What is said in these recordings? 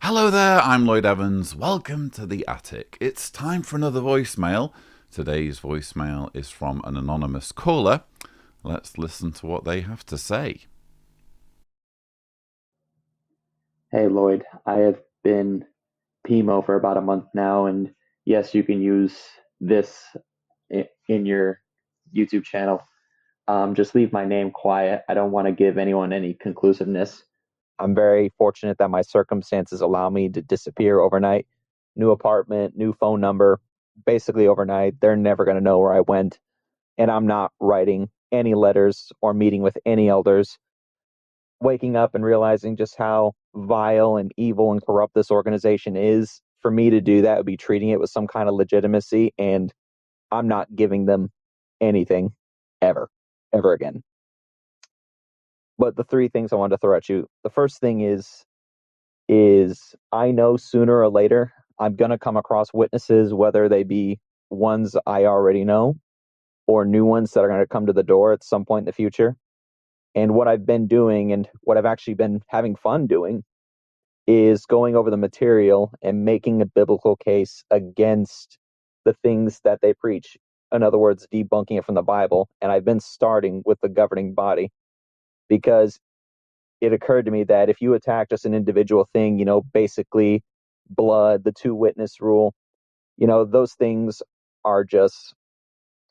Hello there, I'm Lloyd Evans. Welcome to the attic. It's time for another voicemail. Today's voicemail is from an anonymous caller. Let's listen to what they have to say. Hey Lloyd, I have been PMO for about a month now, and yes, you can use this in your YouTube channel. Just leave my name quiet. I don't want to give anyone any conclusiveness. I'm very fortunate that my circumstances allow me to disappear overnight. New apartment, new phone number, basically overnight. They're never going to know where I went, and I'm not writing any letters or meeting with any elders. Waking up and realizing just how vile and evil and corrupt this organization is, for me to do that would be treating it with some kind of legitimacy, and I'm not giving them anything ever, ever again. But the three things I wanted to throw at you. The first thing is I know sooner or later I'm going to come across witnesses, whether they be ones I already know or new ones that are going to come to the door at some point in the future. And what I've been doing and what I've actually been having fun doing is going over the material and making a biblical case against the things that they preach. In other words, debunking it from the Bible. And I've been starting with the governing body because it occurred to me that if you attack just an individual thing, basically blood, the two witness rule, those things are just,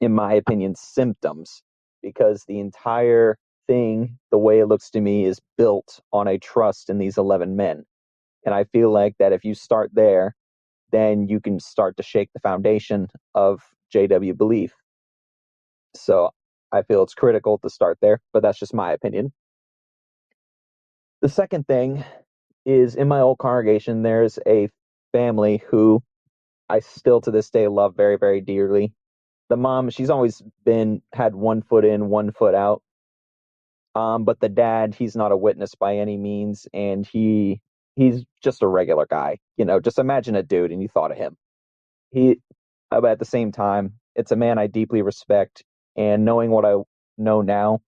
in my opinion, symptoms, because the entire thing, the way it looks to me, is built on a trust in these 11 men. And I feel like that if you start there, then you can start to shake the foundation of JW belief. So I feel it's critical to start there, but that's just my opinion. The second thing is, in my old congregation, there's a family who I still to this day love very, very dearly. The mom, she's always had one foot in, one foot out. But the dad, he's not a witness by any means, and he's just a regular guy. Just imagine a dude and you thought of him. But at the same time, it's a man I deeply respect, and knowing what I know now,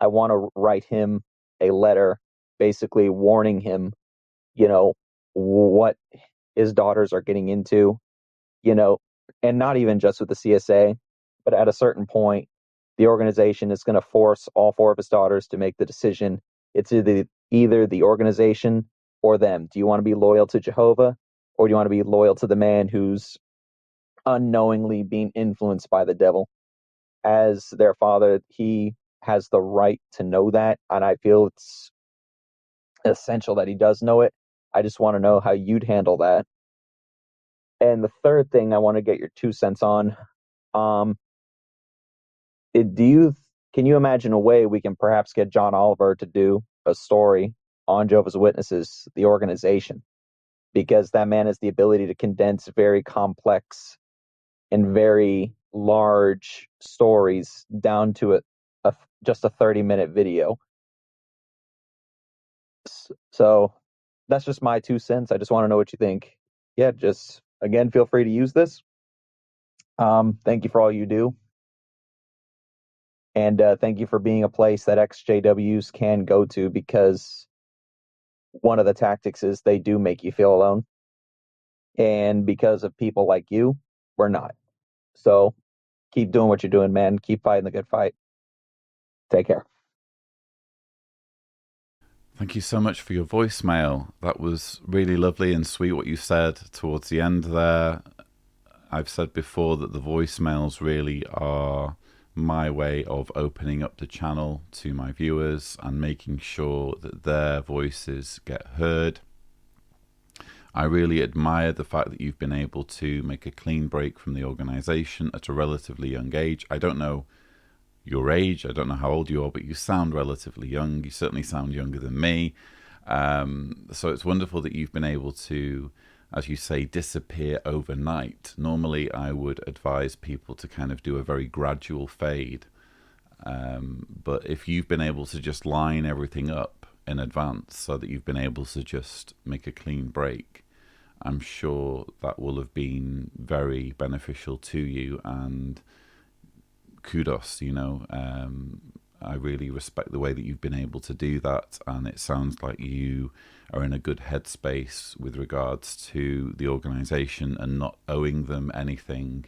I want to write him a letter, basically warning him, what his daughters are getting into, you know, and not even just with the CSA, but at a certain point, the organization is going to force all four of his daughters to make the decision. It's either the organization or them. Do you want to be loyal to Jehovah, or do you want to be loyal to the man who's unknowingly being influenced by the devil? As their father, he has the right to know that, and I feel it's essential that he does know it. I just want to know how you'd handle that. And the third thing I want to get your 2 cents on, um, do you can you imagine a way we can perhaps get John Oliver to do a story on Jehovah's Witnesses, the organization? Because that man has the ability to condense very complex and very large stories down to just a 30-minute video. So that's just my 2 cents. I just want to know what you think. Yeah, just again, feel free to use this. Thank you for all you do. And thank you for being a place that XJWs can go to, because one of the tactics is they do make you feel alone. And because of people like you, we're not. So keep doing what you're doing, man. Keep fighting the good fight. Take care. Thank you so much for your voicemail. That was really lovely and sweet what you said towards the end there. I've said before that the voicemails really are my way of opening up the channel to my viewers and making sure that their voices get heard. I really admire the fact that you've been able to make a clean break from the organization at a relatively young age. I don't know your age, I don't know how old you are, but you sound relatively young. You certainly sound younger than me. So it's wonderful that you've been able to, as you say, disappear overnight. Normally, I would advise people to kind of do a very gradual fade. But if you've been able to just line everything up in advance so that you've been able to just make a clean break, I'm sure that will have been very beneficial to you, and kudos, I really respect the way that you've been able to do that, and it sounds like you are in a good headspace with regards to the organization and not owing them anything.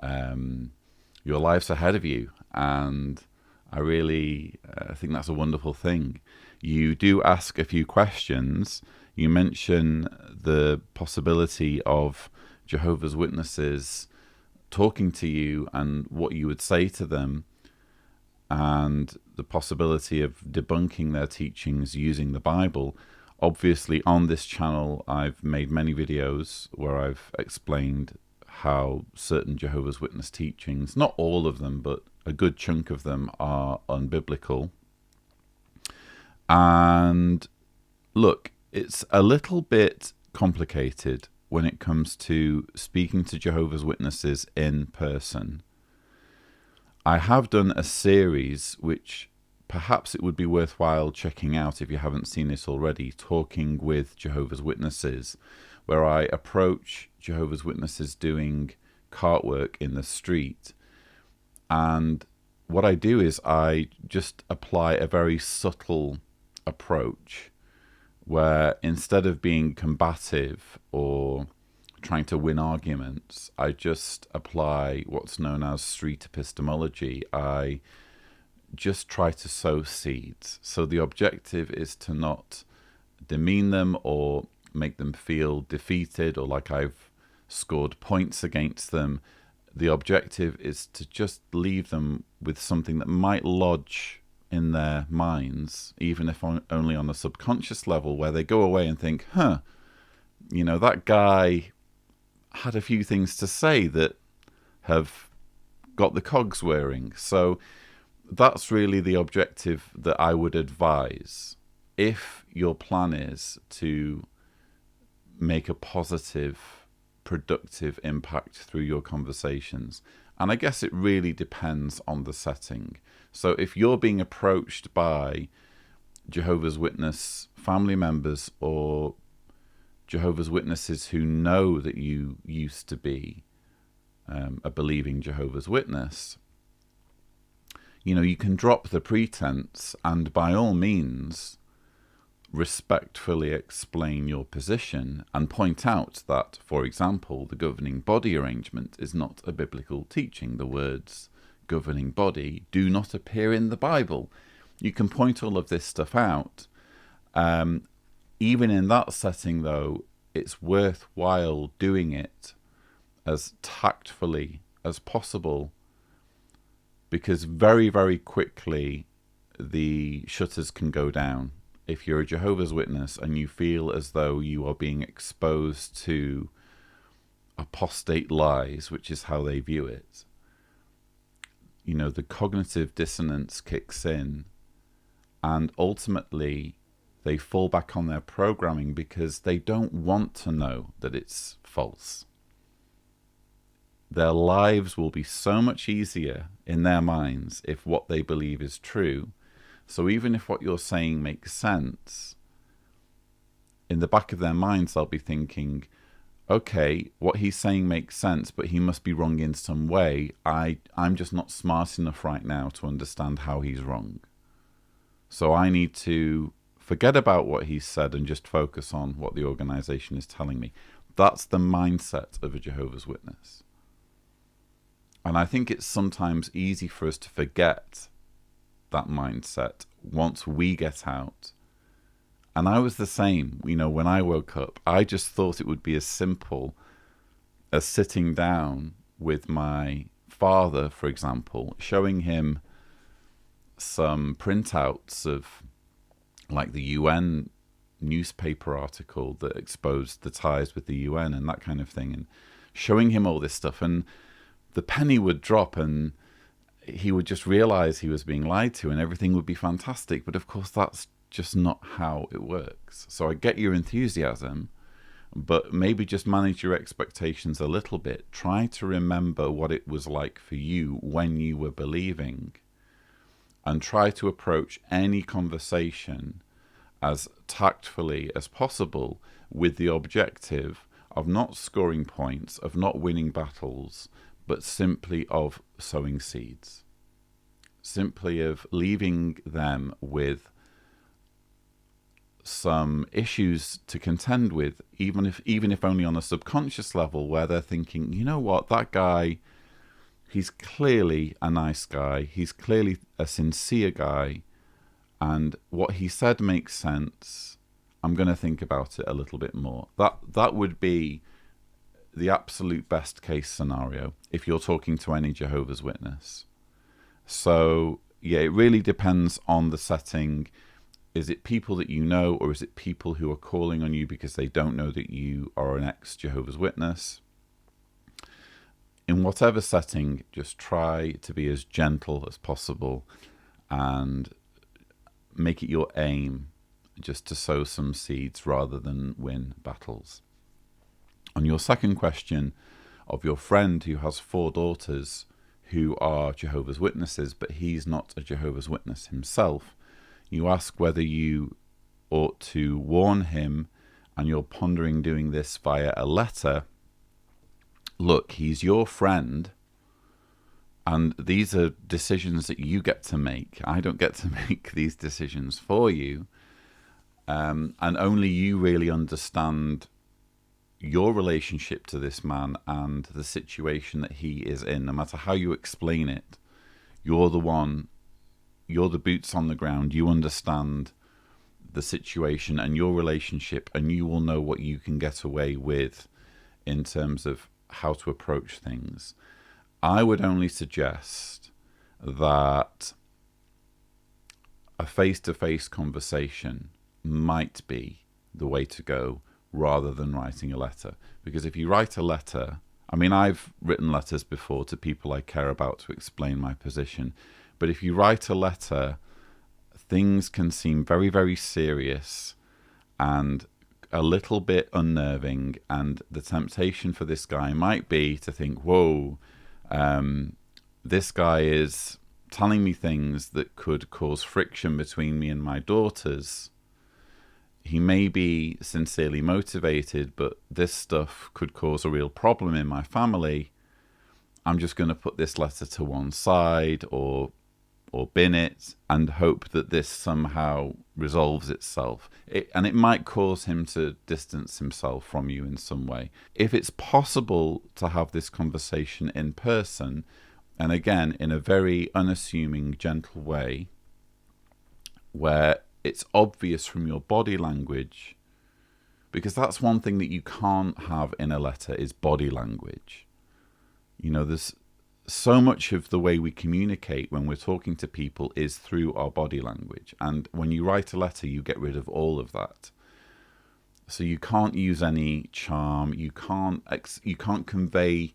Your life's ahead of you, and I really think that's a wonderful thing. You do ask a few questions. You mention the possibility of Jehovah's Witnesses talking to you and what you would say to them, and the possibility of debunking their teachings using the Bible. Obviously, on this channel, I've made many videos where I've explained how certain Jehovah's Witness teachings, not all of them, but a good chunk of them, are unbiblical. And look, it's a little bit complicated when it comes to speaking to Jehovah's Witnesses in person. I have done a series which perhaps it would be worthwhile checking out if you haven't seen it already, Talking with Jehovah's Witnesses, where I approach Jehovah's Witnesses doing cart work in the street. And what I do is I just apply a very subtle approach where instead of being combative or trying to win arguments, I just apply what's known as street epistemology. I just try to sow seeds. So the objective is to not demean them or make them feel defeated or like I've scored points against them. The objective is to just leave them with something that might lodge in their minds, even if only on a subconscious level, where they go away and think, that guy had a few things to say that have got the cogs whirring. So that's really the objective that I would advise if your plan is to make a positive, productive impact through your conversations. And I guess it really depends on the setting. So if you're being approached by Jehovah's Witness family members or Jehovah's Witnesses who know that you used to be a believing Jehovah's Witness, you can drop the pretense and by all means respectfully explain your position and point out that, for example, the governing body arrangement is not a biblical teaching. The words governing body do not appear in the Bible. You can point all of this stuff out. Even in that setting, though, it's worthwhile doing it as tactfully as possible, because very, very quickly the shutters can go down. If you're a Jehovah's Witness and you feel as though you are being exposed to apostate lies, which is how they view it, the cognitive dissonance kicks in, and ultimately they fall back on their programming because they don't want to know that it's false. Their lives will be so much easier in their minds if what they believe is true. So even if what you're saying makes sense, in the back of their minds they'll be thinking, okay, what he's saying makes sense, but he must be wrong in some way. I'm just not smart enough right now to understand how he's wrong. So I need to forget about what he's said and just focus on what the organization is telling me. That's the mindset of a Jehovah's Witness. And I think it's sometimes easy for us to forget that mindset once we get out. And I was the same, when I woke up, I just thought it would be as simple as sitting down with my father, for example, showing him some printouts of like the UN newspaper article that exposed the ties with the UN and that kind of thing, and showing him all this stuff, and the penny would drop and he would just realize he was being lied to and everything would be fantastic. But of course, that's just not how it works. So I get your enthusiasm, but maybe just manage your expectations a little bit. Try to remember what it was like for you when you were believing, and try to approach any conversation as tactfully as possible with the objective of not scoring points, of not winning battles, but simply of sowing seeds. simply of leaving them with some issues to contend with, even if only on a subconscious level, where they're thinking, you know what, that guy, he's clearly a nice guy, he's clearly a sincere guy, and what he said makes sense. I'm going to think about it a little bit more. That would be the absolute best case scenario if you're talking to any Jehovah's Witness. So yeah, it really depends on the setting. Is it people that you know, or is it people who are calling on you because they don't know that you are an ex-Jehovah's Witness? In whatever setting, just try to be as gentle as possible and make it your aim just to sow some seeds rather than win battles. On your second question of your friend who has 4 daughters who are Jehovah's Witnesses, but he's not a Jehovah's Witness himself, you ask whether you ought to warn him, and you're pondering doing this via a letter. Look, he's your friend, and these are decisions that you get to make. I don't get to make these decisions for you. And only you really understand your relationship to this man and the situation that he is in. No matter how you explain it, you're the boots on the ground. You understand the situation and your relationship, and you will know what you can get away with in terms of how to approach things. I would only suggest that a face-to-face conversation might be the way to go rather than writing a letter. Because if you write a letter, I mean, I've written letters before to people I care about to explain my position, but if you write a letter, things can seem very, very serious and a little bit unnerving, and the temptation for this guy might be to think, whoa, this guy is telling me things that could cause friction between me and my daughters. He may be sincerely motivated, but this stuff could cause a real problem in my family. I'm just going to put this letter to one side or bin it and hope that this somehow resolves itself. And it might cause him to distance himself from you in some way. If it's possible to have this conversation in person, and again, in a very unassuming, gentle way, where it's obvious from your body language, because that's one thing that you can't have in a letter is body language. You know, there's so much of the way we communicate when we're talking to people is through our body language. And when you write a letter, you get rid of all of that. So you can't use any charm. You can't convey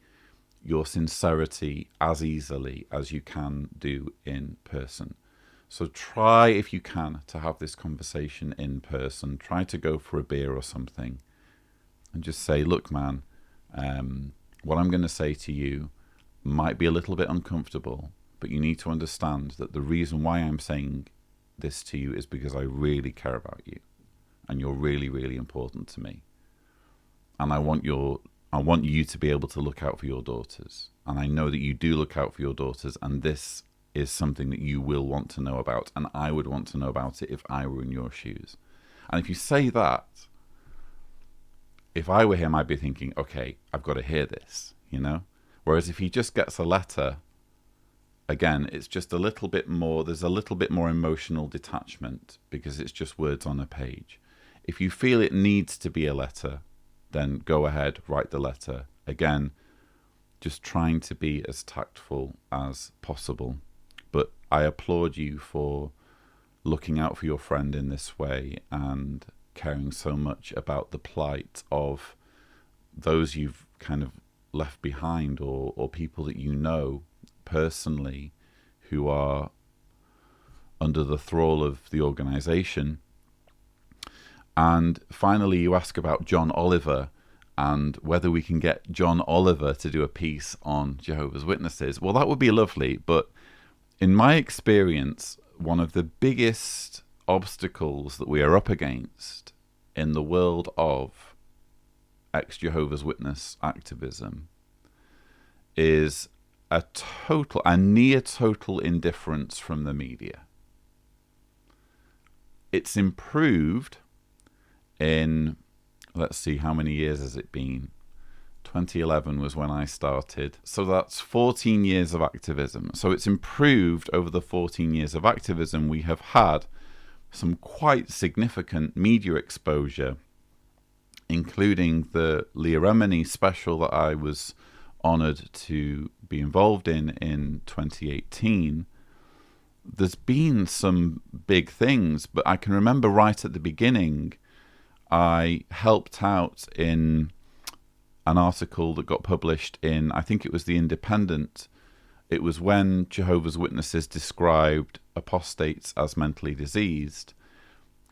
your sincerity as easily as you can do in person. So try, if you can, to have this conversation in person. Try to go for a beer or something and just say, look, man, what I'm going to say to you might be a little bit uncomfortable, but you need to understand that the reason why I'm saying this to you is because I really care about you and you're really, really important to me. And I want you to be able to look out for your daughters. And I know that you do look out for your daughters, and this is something that you will want to know about, and I would want to know about it if I were in your shoes. And if you say that, if I were him, I'd be thinking, okay, I've got to hear this, you know? Whereas if he just gets a letter, again, it's just a little bit more, there's a little bit more emotional detachment because it's just words on a page. If you feel it needs to be a letter, then go ahead, write the letter. Again, just trying to be as tactful as possible. But I applaud you for looking out for your friend in this way and caring so much about the plight of those you've kind of left behind, or people that you know personally who are under the thrall of the organization. And finally, you ask about John Oliver and whether we can get John Oliver to do a piece on Jehovah's Witnesses. Well, that would be lovely, but in my experience, one of the biggest obstacles that we are up against in the world of ex-Jehovah's Witness activism is a near total indifference from the media. It's improved in, let's see, how many years has it been? 2011 was when I started. So that's 14 years of activism. So it's improved over the 14 years of activism. We have had some quite significant media exposure, including the Leah Remini special that I was honoured to be involved in 2018. There's been some big things, but I can remember right at the beginning, I helped out in an article that got published in, I think it was The Independent. It was when Jehovah's Witnesses described apostates as mentally diseased.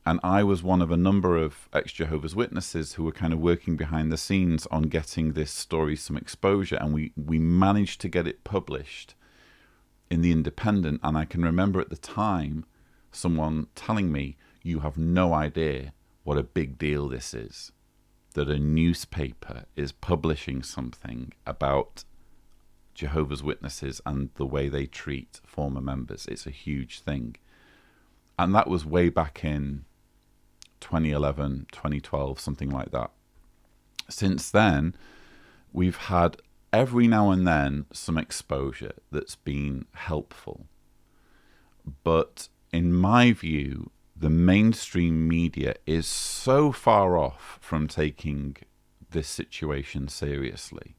And I was one of a number of ex-Jehovah's Witnesses who were kind of working behind the scenes on getting this story some exposure. And we managed to get it published in The Independent. And I can remember at the time someone telling me, you have no idea what a big deal this is, that a newspaper is publishing something about Jehovah's Witnesses and the way they treat former members. It's a huge thing. And that was way back in 2011, 2012, something like that. Since then, we've had every now and then some exposure that's been helpful. But in my view, the mainstream media is so far off from taking this situation seriously.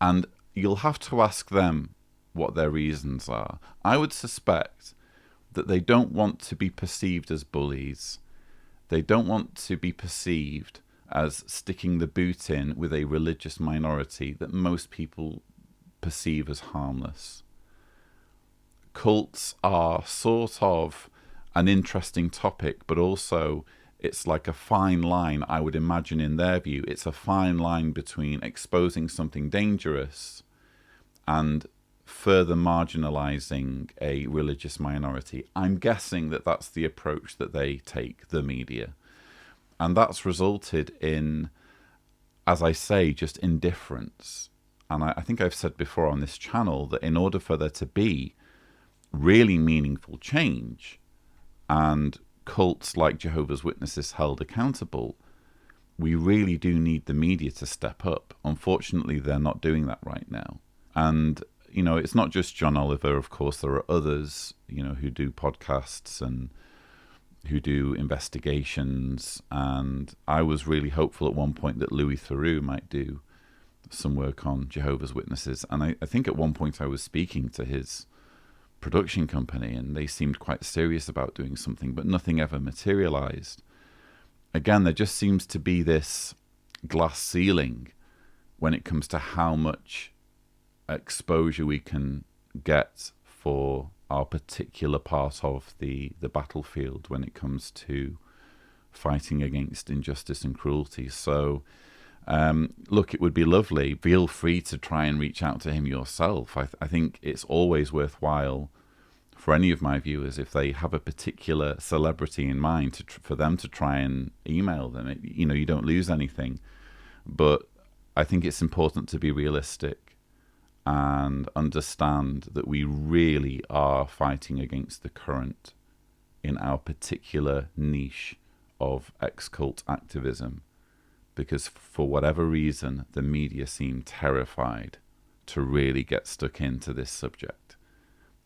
And you'll have to ask them what their reasons are. I would suspect that they don't want to be perceived as bullies. They don't want to be perceived as sticking the boot in with a religious minority that most people perceive as harmless. Cults are sort of an interesting topic, but also it's like a fine line, I would imagine, in their view. It's a fine line between exposing something dangerous and further marginalizing a religious minority. I'm guessing that that's the approach that they take, the media. And that's resulted in, as I say, just indifference. And I think I've said before on this channel that in order for there to be really meaningful change and cults like Jehovah's Witnesses held accountable, we really do need the media to step up. Unfortunately, they're not doing that right now. And you know, it's not just John Oliver, of course, there are others, you know, who do podcasts and who do investigations. And I was really hopeful at one point that Louis Theroux might do some work on Jehovah's Witnesses. And I think at one point I was speaking to his production company and they seemed quite serious about doing something, but nothing ever materialized. Again, there just seems to be this glass ceiling when it comes to how much exposure we can get for our particular part of the battlefield when it comes to fighting against injustice and cruelty. So look, it would be lovely. Feel free to try and reach out to him yourself. I think it's always worthwhile for any of my viewers, if they have a particular celebrity in mind, for them to try and email them. You know, you don't lose anything. But I think it's important to be realistic and understand that we really are fighting against the current in our particular niche of ex-cult activism, because for whatever reason, the media seem terrified to really get stuck into this subject.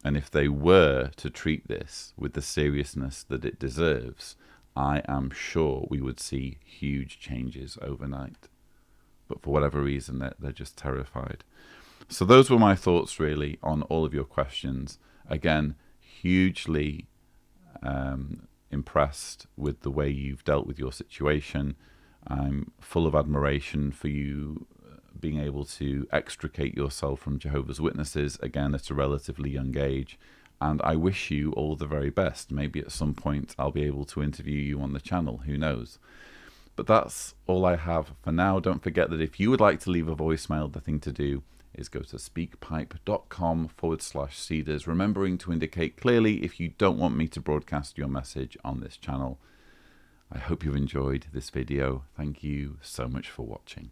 And if they were to treat this with the seriousness that it deserves, I am sure we would see huge changes overnight. But for whatever reason, they're just terrified. So those were my thoughts really on all of your questions. Again, hugely impressed with the way you've dealt with your situation. I'm full of admiration for you being able to extricate yourself from Jehovah's Witnesses, again, at a relatively young age. And I wish you all the very best. Maybe at some point I'll be able to interview you on the channel. Who knows? But that's all I have for now. Don't forget that if you would like to leave a voicemail, the thing to do is go to speakpipe.com/Cedars, remembering to indicate clearly if you don't want me to broadcast your message on this channel. I hope you've enjoyed this video. Thank you so much for watching.